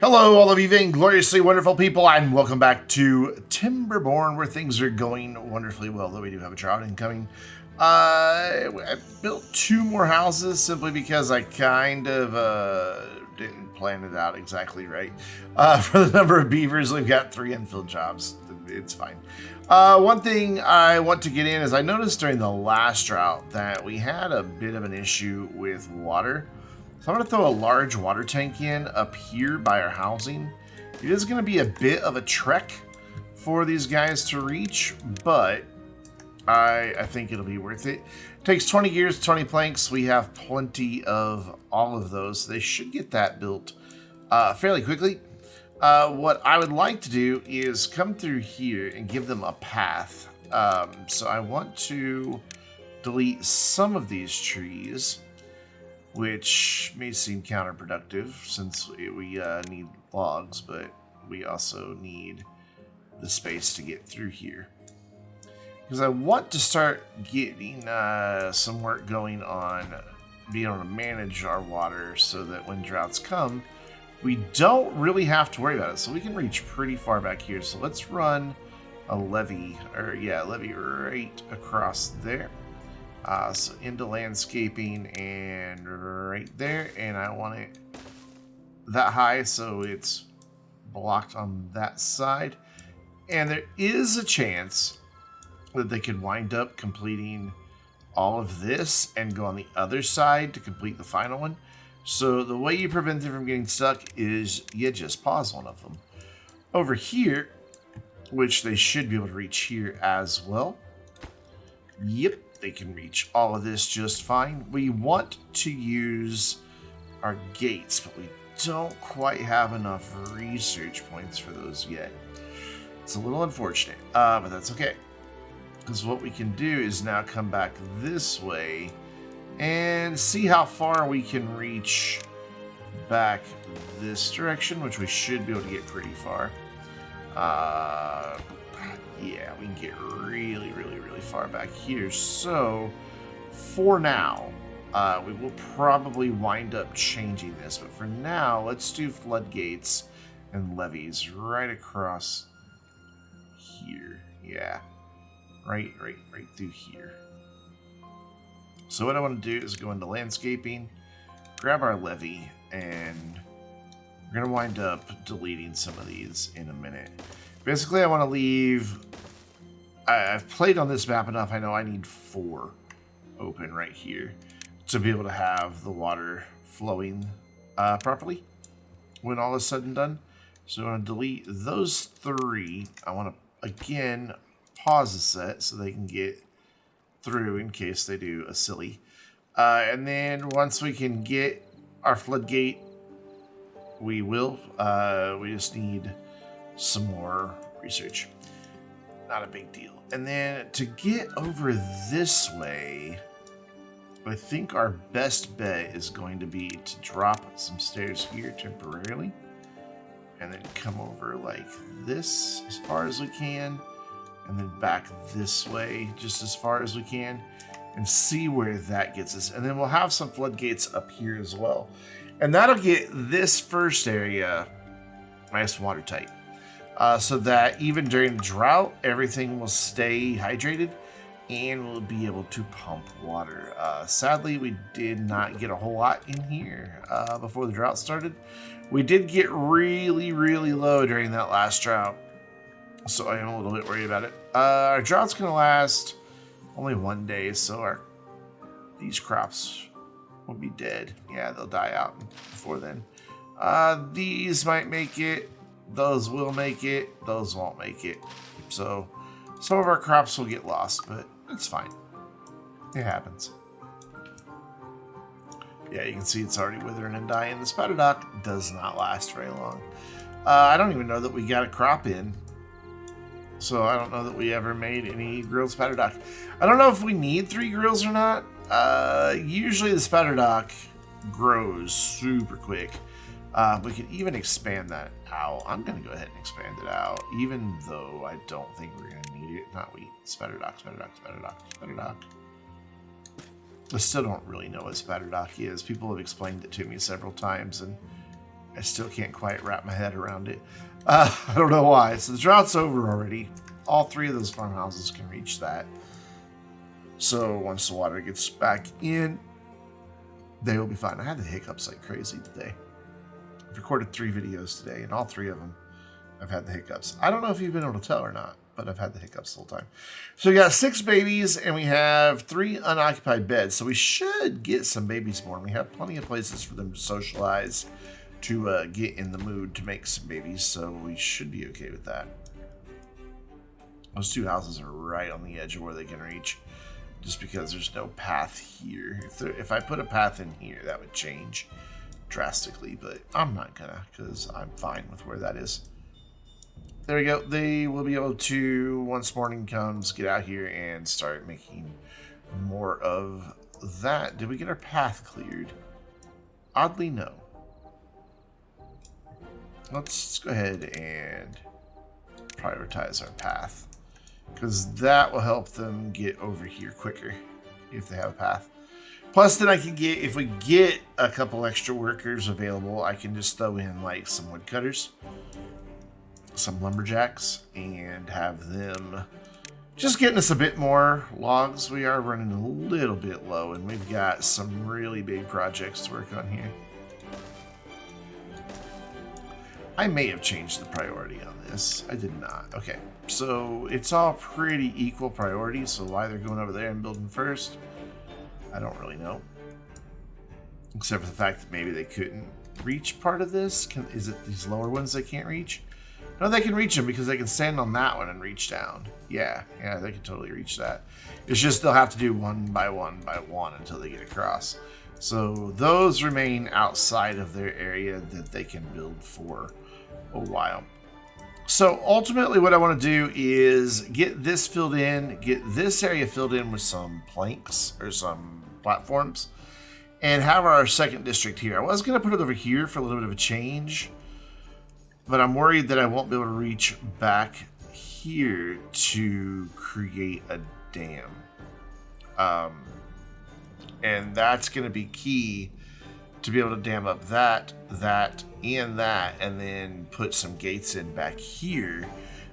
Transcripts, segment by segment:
Hello, all of you vaingloriously wonderful people, and welcome back to Timberborn, where things are going wonderfully well, though we do have a drought incoming. I built 2 more houses simply because I kind of didn't plan it out exactly right. For the number of beavers, we've got 3 unfilled jobs. It's fine. One thing I want to get in is I noticed during the last drought that we had a bit of an issue with water. So I'm going to throw a large water tank in up here by our housing. It is going to be a bit of a trek for these guys to reach, but I think it'll be worth it. It takes 20 gears, 20 planks. We have plenty of all of those. They should get that built fairly quickly. What I would like to do is come through here and give them a path. So I want to delete some of these trees, which may seem counterproductive since we need logs, but we also need the space to get through here. Because I want to start getting some work going on being able to manage our water so that when droughts come, we don't really have to worry about it. So we can reach pretty far back here. So let's run a levee, levee right across there. So into landscaping and right there, and I want it that high so it's blocked on that side. And there is a chance that they could wind up completing all of this and go on the other side to complete the final one. So the way you prevent them from getting stuck is you just pause one of them. Over here, which they should be able to reach here as well. Yep. They can reach all of this just fine. We want to use our gates, but we don't quite have enough research points for those yet. It's a little unfortunate, but that's okay. Because what we can do is now come back this way and see how far we can reach back this direction, which we should be able to get pretty far. Yeah, we can get really far back here. So, for now, we will probably wind up changing this. But for now, let's do floodgates and levees right across here. Yeah, right through here. So what I want to do is go into landscaping, grab our levee, and we're going to wind up deleting some of these in a minute. Basically, I want to leave... I've played on this map enough. I know I need 4 open right here to be able to have the water flowing properly when all is said and done. So I'm going to delete those 3. I want to, again, pause the set so they can get through in case they do a silly. And then once we can get our floodgate, we will. We just need some more research. Not a big deal. And then to get over this way, I think our best bet is going to be to drop some stairs here temporarily and then come over like this as far as we can, and then back this way just as far as we can, and see where that gets us. And then we'll have some floodgates up here as well. And that'll get this first area nice watertight. So that even during drought, everything will stay hydrated and we'll be able to pump water. Sadly, we did not get a whole lot in here before the drought started. We did get really low during that last drought, so I am a little bit worried about it. Our drought's going to last only 1 day, so these crops will be dead. Yeah, they'll die out before then. These might make it. Those will make it, those won't make it. So some of our crops will get lost, but it's fine. It happens. Yeah, you can see it's already withering and dying. The spider dock does not last very long. I don't even know that we got a crop in. So I don't know that we ever made any grilled spider dock. I don't know if we need 3 grills or not. Usually the spider dock grows super quick. We could even expand that out. I'm going to go ahead and expand it out, even though I don't think we're going to need it. Not we. Spider dock. I still don't really know what spider dock is. People have explained it to me several times, and I still can't quite wrap my head around it. I don't know why. So the drought's over already. All 3 of those farmhouses can reach that. So once the water gets back in, they will be fine. I had the hiccups like crazy today. I've recorded 3 videos today, and all 3 of them I've had the hiccups. I don't know if you've been able to tell or not, but I've had the hiccups the whole time. So we got 6 babies, and we have 3 unoccupied beds. So we should get some babies born. We have plenty of places for them to socialize, to get in the mood to make some babies. So we should be okay with that. Those 2 houses are right on the edge of where they can reach, just because there's no path here. If I put a path in here, that would change drastically, but I'm not gonna, because I'm fine with where that is. There we go. They will be able to, once morning comes, get out here and start making more of that. Did we get our path cleared? Oddly, no. Let's go ahead and prioritize our path, because that will help them get over here quicker if they have a path. Plus, then I can get, if we get a couple extra workers available, I can just throw in like some woodcutters, some lumberjacks, and have them just getting us a bit more logs. We are running a little bit low, and we've got some really big projects to work on here. I may have changed the priority on this. I did not. Okay, so it's all pretty equal priority, so why they're going over there and building first, I don't really know. Except for the fact that maybe they couldn't reach part of this. Is it these lower ones they can't reach? No, they can reach them because they can stand on that one and reach down. Yeah, they can totally reach that. It's just they'll have to do one by one until they get across. So those remain outside of their area that they can build for a while. So ultimately what I want to do is get this filled in, get this area filled in with some planks or some platforms, and have our second district here. I was going to put it over here for a little bit of a change, but I'm worried that I won't be able to reach back here to create a dam. And that's going to be key to be able to dam up that, and then put some gates in back here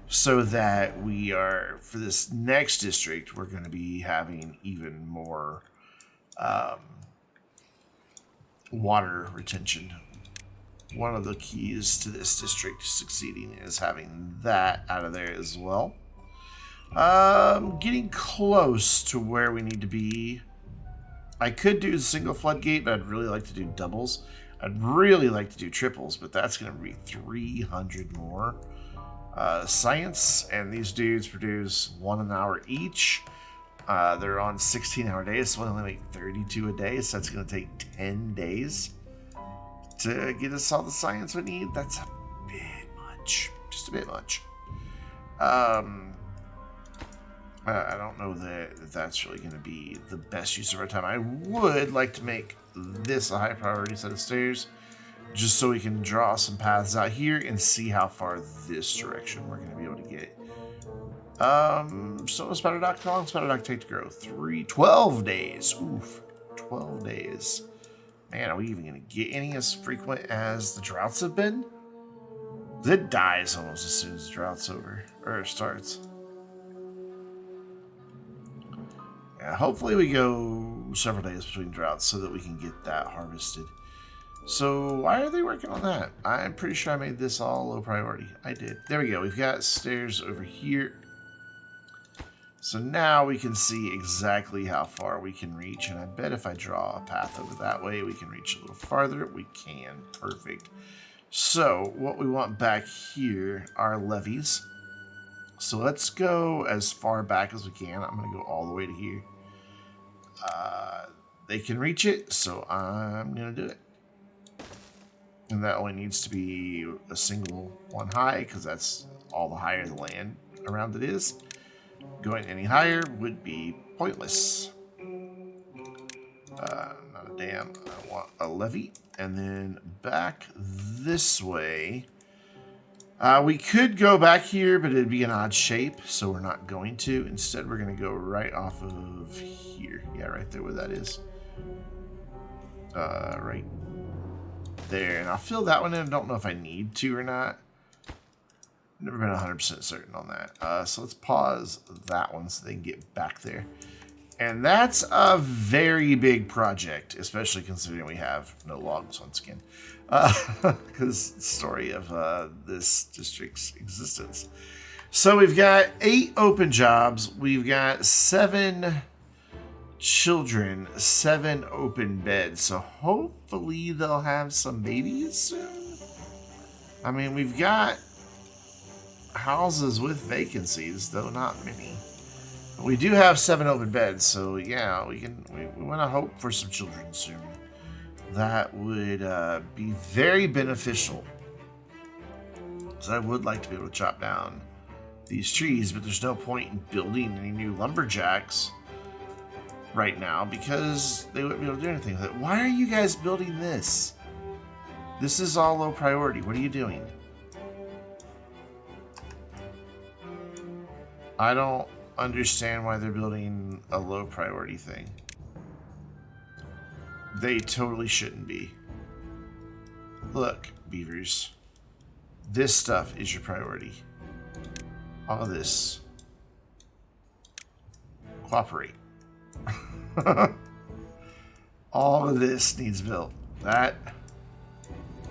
so that we are, for this next district, we're going to be having even more water retention. One of the keys to this district succeeding is having that out of there as well. Getting close to where we need to be. I could do a single floodgate, but I'd really like to do doubles. I'd really like to do triples, but that's going to be 300 more. Science, and these dudes produce 1 an hour each. They're on 16-hour days, so we only make 32 a day, so that's going to take 10 days to get us all the science we need. That's a bit much. Just a bit much. I don't know that that's really going to be the best use of our time. I would like to make this a high priority set of stairs, just so we can draw some paths out here and see how far this direction we're going to be able to get. So Spider Doc, how long Spider Doc take to grow? 12 days. Oof, 12 days. Man, are we even going to get any as frequent as the droughts have been? It dies almost as soon as the drought's over, or starts. Yeah, hopefully we go several days between droughts so that we can get that harvested. So why are they working on that? I'm pretty sure I made this all low priority. I did. There we go. We've got stairs over here. So now we can see exactly how far we can reach. And I bet if I draw a path over that way, we can reach a little farther. We can. Perfect. So what we want back here are levees. So let's go as far back as we can. I'm going to go all the way to here. They can reach it, so I'm going to do it. And that only needs to be a single one high, because that's all the higher the land around it is. Going any higher would be pointless. Not a dam. I want a levee. And then back this way. We could go back here, but it'd be an odd shape, so we're not going to. Instead, we're going to go right off of here. Yeah, right there where that is. Right there. And I'll fill that one in. I don't know if I need to or not. Never been 100% certain on that. So let's pause that one so they can get back there. And that's a very big project, especially considering we have no logs once again. Because the story of this district's existence. So we've got 8 open jobs. We've got 7 children, 7 open beds. So hopefully they'll have some babies soon. I mean, we've got houses with vacancies, though not many. We do have 7 open beds, so yeah, we want to hope for some children soon. That would be very beneficial. So I would like to be able to chop down these trees, but there's no point in building any new lumberjacks right now because they wouldn't be able to do anything with it. Why are you guys building this? This is all low priority. What are you doing? I don't understand why they're building a low priority thing. They totally shouldn't be. Look, beavers. This stuff is your priority. All of this. Cooperate. All of this needs built. That.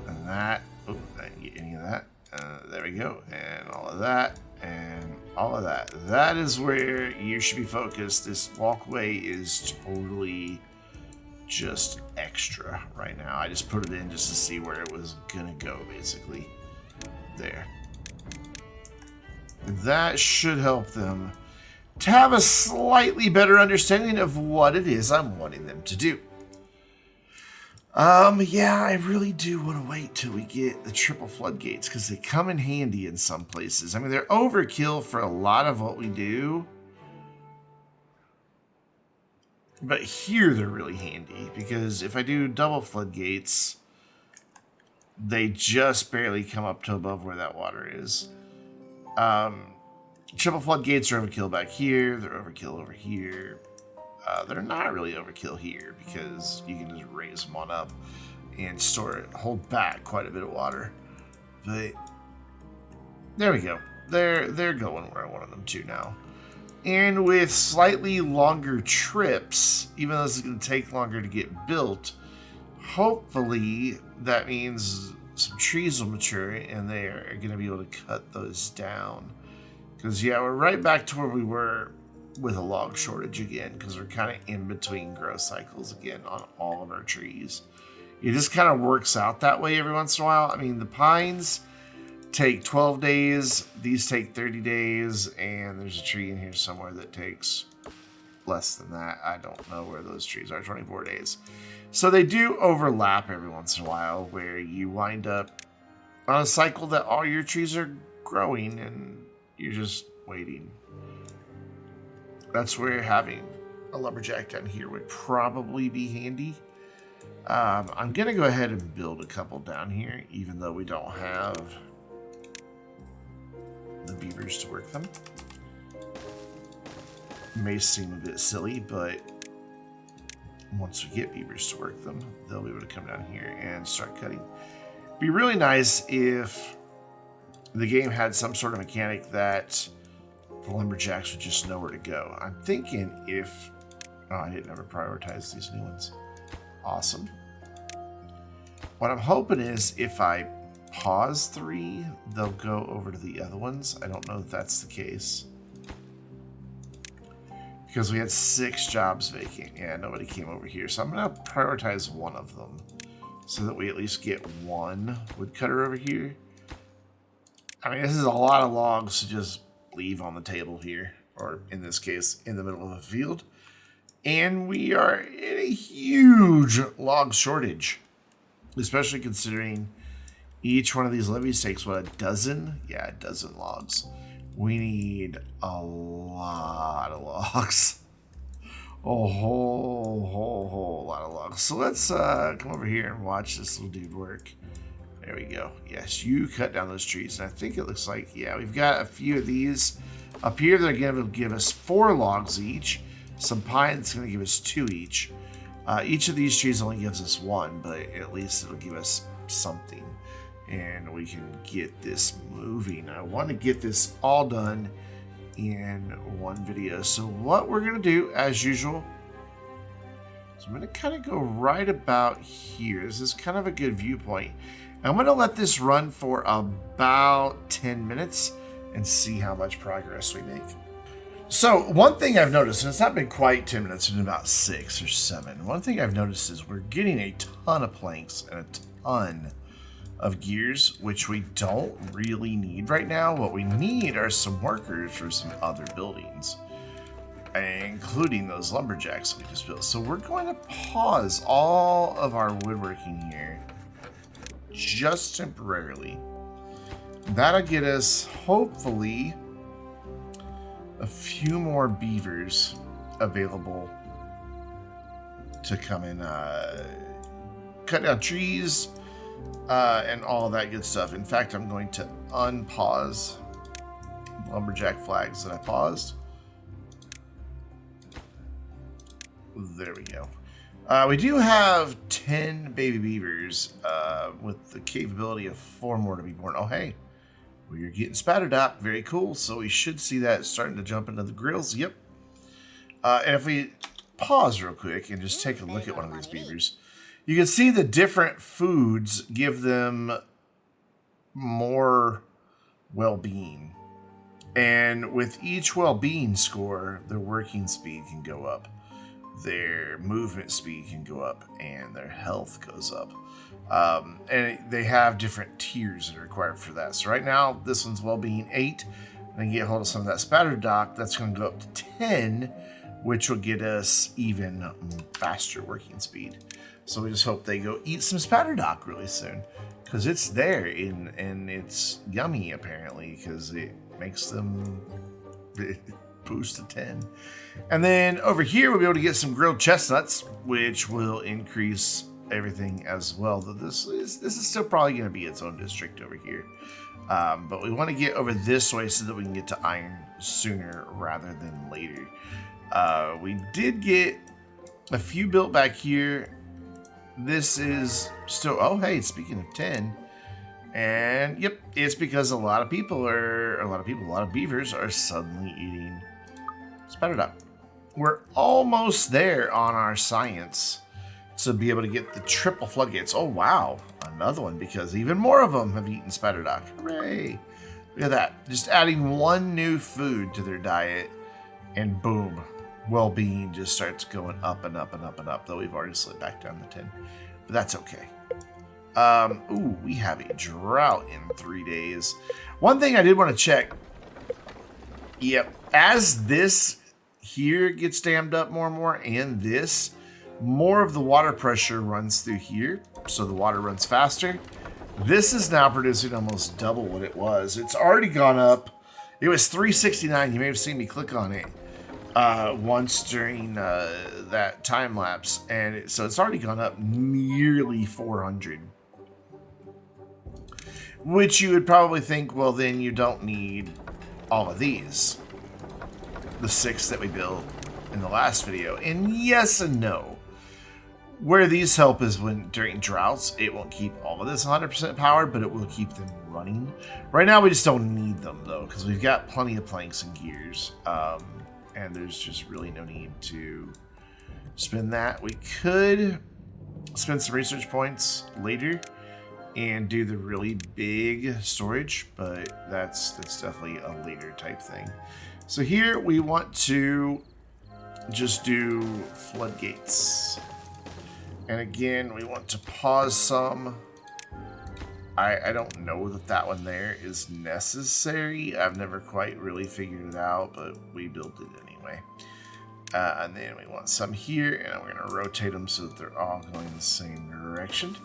And that. Oh, I didn't get any of that. There we go. And all of that. And all of that. That is where you should be focused. This walkway is totally just extra right now. I just put it in just to see where it was gonna go, basically. There. That should help them to have a slightly better understanding of what it is I'm wanting them to do. Yeah, I really do want to wait till we get the triple floodgates because they come in handy in some places. I mean, they're overkill for a lot of what we do. But here they're really handy because if I do double floodgates, they just barely come up to above where that water is. Triple floodgates are overkill back here. They're overkill over here. They're not really overkill here because you can just raise them on up and store it, hold back quite a bit of water. But there we go. They're going where I wanted them to now. And with slightly longer trips, even though this is going to take longer to get built, hopefully that means some trees will mature and they are going to be able to cut those down. Because, yeah, we're right back to where we were with a log shortage again, because we're kind of in between growth cycles again on all of our trees. It just kind of works out that way every once in a while. I mean, the pines take 12 days, these take 30 days, and there's a tree in here somewhere that takes less than that. I don't know where those trees are, 24 days. So they do overlap every once in a while where you wind up on a cycle that all your trees are growing and you're just waiting. That's where having a lumberjack down here would probably be handy. I'm going to go ahead and build a couple down here, even though we don't have the beavers to work them. May seem a bit silly, but once we get beavers to work them, they'll be able to come down here and start cutting. It'd be really nice if the game had some sort of mechanic that the lumberjacks would just know where to go. I'm thinking if... Oh, I didn't ever prioritize these new ones. Awesome. What I'm hoping is if I pause 3, they'll go over to the other ones. I don't know if that's the case. Because we had 6 jobs vacant. Yeah, nobody came over here. So I'm going to prioritize one of them so that we at least get one woodcutter over here. I mean, this is a lot of logs to just leave on the table here, or in this case, in the middle of a field. And we are in a huge log shortage, especially considering each one of these levees takes, what, a dozen? Yeah, a dozen logs. We need a lot of logs. A whole lot of logs. So let's come over here and watch this little dude work. There we go. Yes, you cut down those trees. And I think it looks like, yeah, we've got a few of these up here that are going to give us 4 logs each. Some pine that's going to give us 2 each. Each of these trees only gives us 1, but at least it'll give us something and we can get this moving. I want to get this all done in one video. So what we're going to do, as usual, so I'm going to kind of go right about here. This is kind of a good viewpoint. I'm going to let this run for about 10 minutes and see how much progress we make. So one thing I've noticed, and it's not been quite 10 minutes, it's been about 6 or 7. One thing I've noticed is we're getting a ton of planks and a ton of gears, which we don't really need right now. What we need are some workers for some other buildings, including those lumberjacks we just built. So we're going to pause all of our woodworking here just temporarily. That'll get us, hopefully, a few more beavers available to come and cut down trees and all that good stuff. In fact, I'm going to unpause lumberjack flags that I paused. There we go. We do have 10 baby beavers with the capability of 4 more to be born. Oh, hey. Well, you're getting spattered out. Very cool. So we should see that starting to jump into the grills. Yep. And if we pause real quick and just take a look at one of these beavers, you can see the different foods give them more well-being. And with each well-being score, their working speed can go up. Their movement speed can go up, and their health goes up. And they have different tiers that are required for that. So right now, this one's well-being 8. And get a hold of some of that spatter dock. That's going to go up to 10, which will get us even faster working speed. So we just hope they go eat some spatter dock really soon, because it's there and it's yummy apparently, because it makes them boost to 10. And then over here we'll be able to get some grilled chestnuts, which will increase everything as well. Though this is still probably going to be its own district over here, but we want to get over this way so that we can get to iron sooner rather than later. We did get a few built back here. This is still, oh hey, speaking of 10, and yep, it's because a lot of beavers are suddenly eating spatter duck. We're almost there on our science to be able to get the triple floodgates. Oh wow, another one, because even more of them have eaten spatter duck. Hooray! Look at that, just adding one new food to their diet, and boom, well-being just starts going up and up and up and up, though we've already slid back down to 10, but that's okay. Ooh, we have a drought in 3 days. One thing I did want to check, yep, as this here gets dammed up more and more, and this, more of the water pressure runs through here, so the water runs faster. This is now producing almost double what it was. It's already gone up. It was 369, you may have seen me click on it once during that time lapse, and so it's already gone up nearly 400, which you would probably think, well, then you don't need all of these, the 6 that we built in the last video. And yes and no. Where these help is when during droughts, it won't keep all of this 100% powered, but it will keep them running. Right now we just don't need them though, because we've got plenty of planks and gears. And there's just really no need to spend that. We could spend some research points later and do the really big storage, but that's definitely a later type thing. So here we want to just do floodgates. And again, we want to pause some. I don't know that one there is necessary. I've never quite really figured it out, but we built it anyway. And then we want some here, and we're going to rotate them so that they're all going the same direction.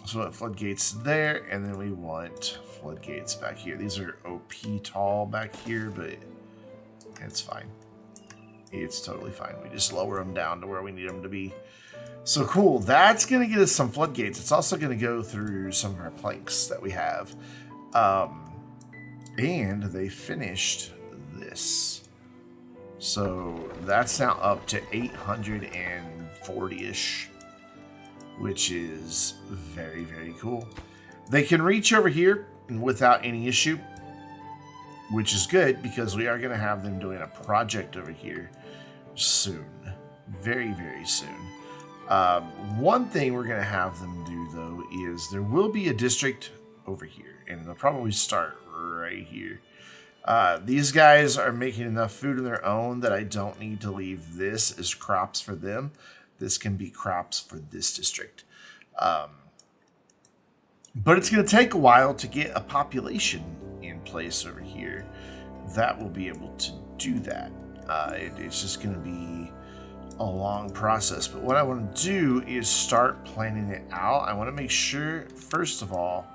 So we want floodgates there, and then we want floodgates back here. These are OP tall back here, but it's fine. It's totally fine. We just lower them down to where we need them to be. So cool, that's going to get us some floodgates. It's also going to go through some of our planks that we have. And they finished this. So that's now up to 840-ish which is very, very cool. They can reach over here without any issue, which is good because we are going to have them doing a project over here soon. Very, very soon. One thing we're going to have them do, though, is there will be a district over here, and they'll probably start right here. These guys are making enough food of their own that I don't need to leave this as crops for them. This can be crops for this district. But it's going to take a while to get a population in place over here that will be able to do that. It's just going to be a long process. But what I want to do is start planning it out. I want to make sure, first of all,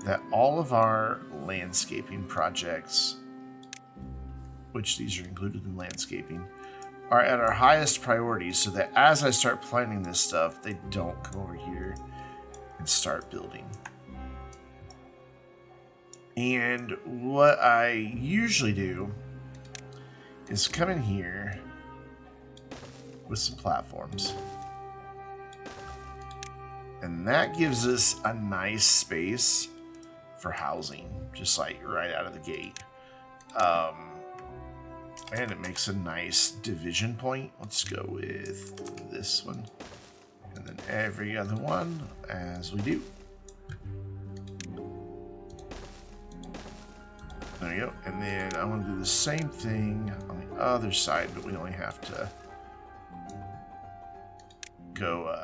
that all of our landscaping projects, which these are included in landscaping, are at our highest priority so that as I start planning this stuff, they don't come over here and start building. And what I usually do is come in here with some platforms. And that gives us a nice space for housing, just like right out of the gate. And it makes a nice division point. Let's go with this one. And then every other one as we do. There you go. And then I'm going to do the same thing on the other side, but we only have to go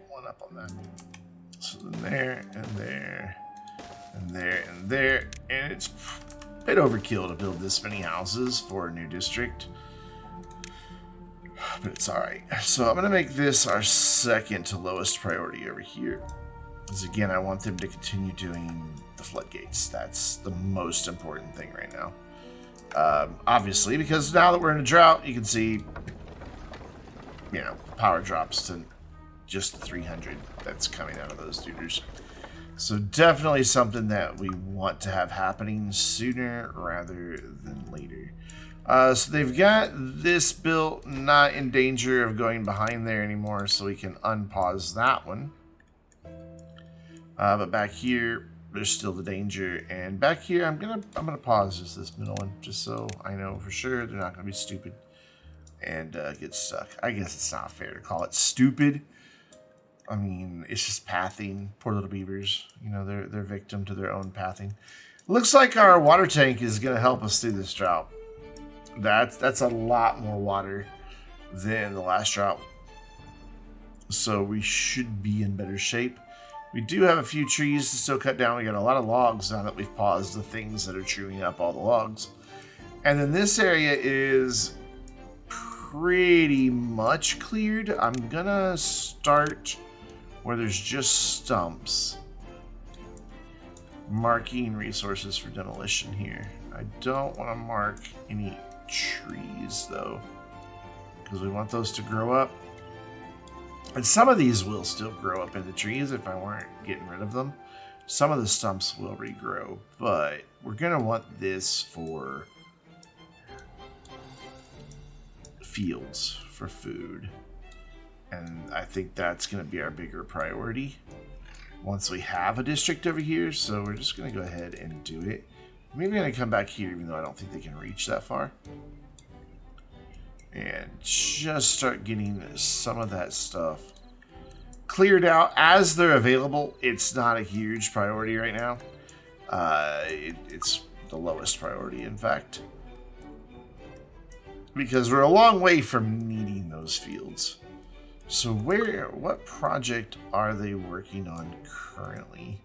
one up on that. So then there, and there, and there, and there. And it's a bit overkill to build this many houses for a new district. But it's alright. So I'm going to make this our second to lowest priority over here. Because again, I want them to continue doing the floodgates. That's the most important thing right now. Obviously, because now that we're in a drought, you can see, you know, power drops to just 300 that's coming out of those duders. So definitely something that we want to have happening sooner rather than later. So they've got this built, not in danger of going behind there anymore, so we can unpause that one. But back here, there's still the danger, and back here, I'm gonna pause just this middle one, just so I know for sure they're not gonna be stupid and get stuck. I guess it's not fair to call it stupid. I mean, it's just pathing. Poor little beavers, you know, they're victim to their own pathing. Looks like our water tank is gonna help us through this drought. That's a lot more water than the last drought, so we should be in better shape. We do have a few trees to still cut down. We got a lot of logs now that we've paused the things that are chewing up all the logs. And then this area is pretty much cleared. I'm gonna start where there's just stumps, marking resources for demolition here. I don't want to mark any trees though, because we want those to grow up. And some of these will still grow up into trees if I weren't getting rid of them. Some of the stumps will regrow, but we're going to want this for fields for food. And I think that's going to be our bigger priority once we have a district over here. So we're just going to go ahead and do it. Maybe I'm going to come back here, even though I don't think they can reach that far. And just start getting some of that stuff cleared out as they're available. It's not a huge priority right now. It's the lowest priority, in fact, because we're a long way from needing those fields. So what project are they working on currently?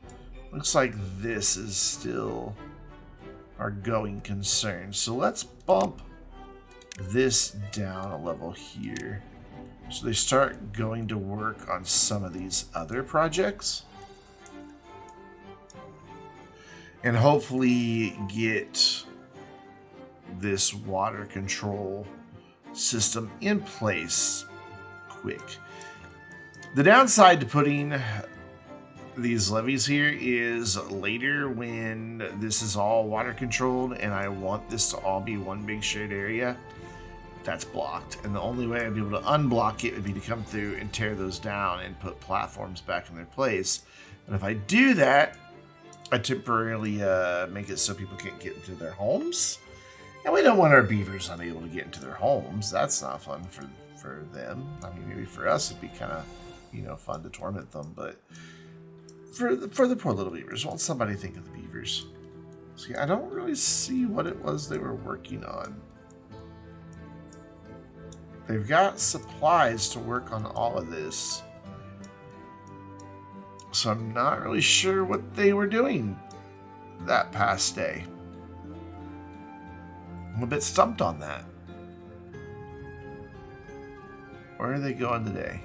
Looks like this is still our going concern. So let's bump this down a level here, so they start going to work on some of these other projects and hopefully get this water control system in place quick. The downside to putting these levees here is later when this is all water controlled and I want this to all be one big shared area, that's blocked. And the only way I'd be able to unblock it would be to come through and tear those down and put platforms back in their place. And if I do that, I temporarily make it so people can't get into their homes. And we don't want our beavers unable to get into their homes. That's not fun for them. I mean, maybe for us it'd be kind of, fun to torment them, but for the poor little beavers, won't somebody think of the beavers? See, I don't really see what it was they were working on. They've got supplies to work on all of this. So I'm not really sure what they were doing that past day. I'm a bit stumped on that. Where are they going today?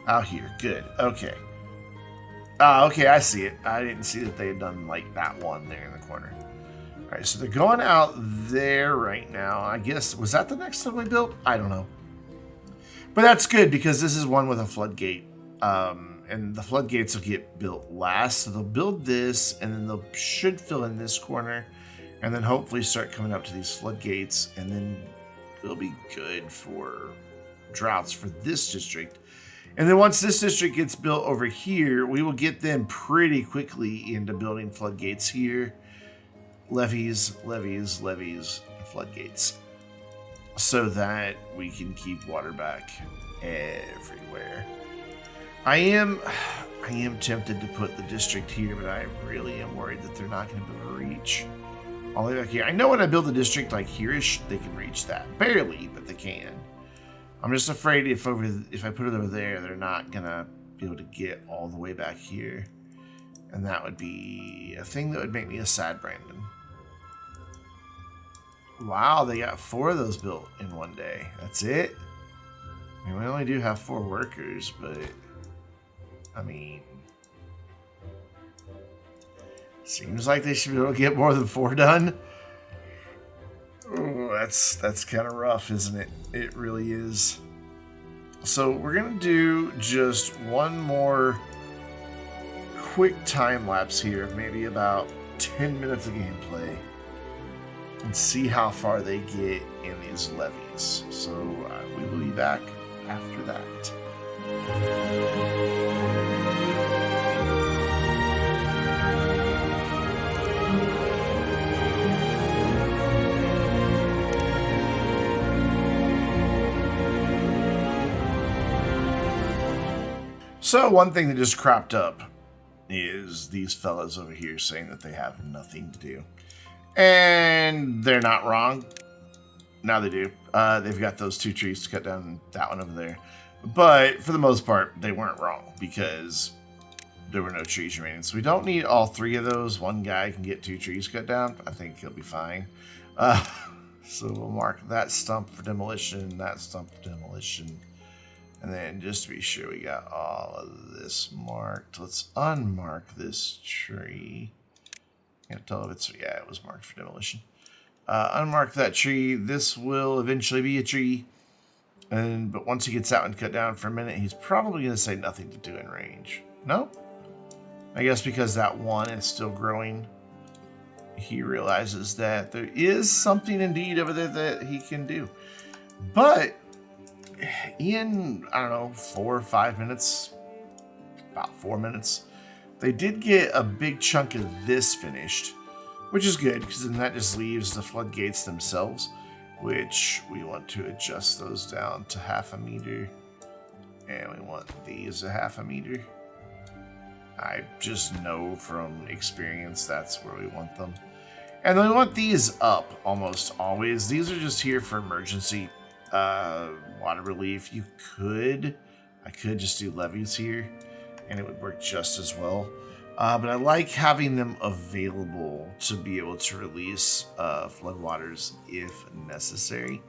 Out here. Good. Okay. Okay, I see it. I didn't see that they had done like that one there in the corner. All right, so they're going out there right now. I guess, was that the next one we built? I don't know. But that's good because this is one with a floodgate. And the floodgates will get built last. So they'll build this and then they should fill in this corner. And then hopefully start coming up to these floodgates. And then it'll be good for droughts for this district. And then once this district gets built over here, we will get them pretty quickly into building floodgates here. Levees, levees, levees, and floodgates. So that we can keep water back everywhere. I am tempted to put the district here, but I really am worried that they're not going to be able to reach all the way back here. I know when I build a district like here-ish, they can reach that. Barely, but they can. I'm just afraid if I put it over there, they're not going to be able to get all the way back here. And that would be a thing that would make me a sad Brandon. Wow, they got 4 of those built in one day. That's it? I mean, we only do have 4 workers, but I mean, seems like they should be able to get more than 4 done. Oh, that's kind of rough, isn't it? It really is. So we're gonna do just one more quick time lapse here of maybe about 10 minutes of gameplay and see how far they get in these levees. So we will be back after that. So one thing that just cropped up is these fellas over here saying that they have nothing to do. And they're not wrong. Now they do. They've got those 2 trees to cut down and that one over there. But for the most part, they weren't wrong because there were no trees remaining. So we don't need all 3 of those. One guy can get 2 trees cut down. I think he'll be fine. So we'll mark that stump for demolition, that stump for demolition. And then just to be sure we got all of this marked, let's unmark this tree. Can't tell if it's, yeah, it was marked for demolition. Unmark that tree. This will eventually be a tree. But once he gets out and cut down for a minute, he's probably going to say nothing to do in range. No? I guess because that one is still growing, he realizes that there is something indeed over there that he can do. But in, I don't know, 4 or 5 minutes, about 4 minutes, they did get a big chunk of this finished, which is good because then that just leaves the floodgates themselves, which we want to adjust those down to 0.5 meter, and we want these a 0.5 meter. I just know from experience that's where we want them. And then we want these up almost always. These are just here for emergency water relief. I could just do levees here and it would work just as well. But I like having them available to be able to release floodwaters if necessary.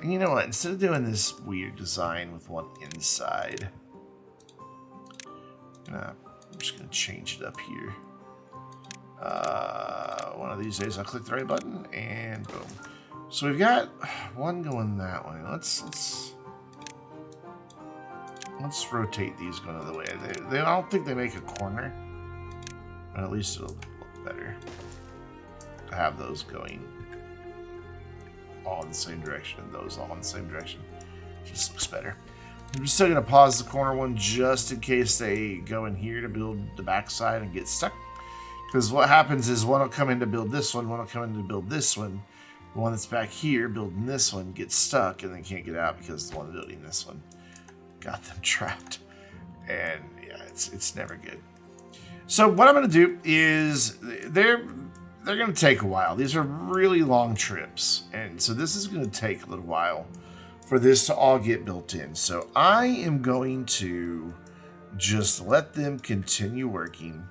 And you know what? Instead of doing this weird design with one inside, I'm just going to change it up here. One of these days I'll click the right button and boom. So we've got one going that way. Let's rotate these going the other way. I don't think they make a corner, but at least it'll look better to have those going all in the same direction and those all in the same direction. Just looks better. I'm still going to pause the corner one just in case they go in here to build the backside and get stuck. Because what happens is one will come in to build this one will come in to build this one. The one that's back here building this one gets stuck and they can't get out because the one building this one got them trapped. And yeah, it's never good. So what I'm going to do is they're going to take a while. These are really long trips. And so this is going to take a little while for this to all get built in. So I am going to just let them continue working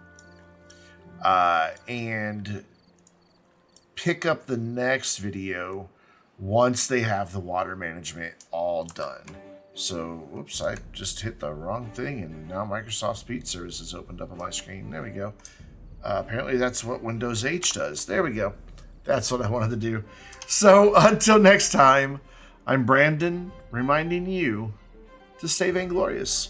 and pick up the next video once they have the water management all done. So, whoops, I just hit the wrong thing and now Microsoft Speed Services opened up on my screen. There we go. Apparently that's what Windows H does. There we go. That's what I wanted to do. So until next time, I'm Brandon, reminding you to stay vainglorious.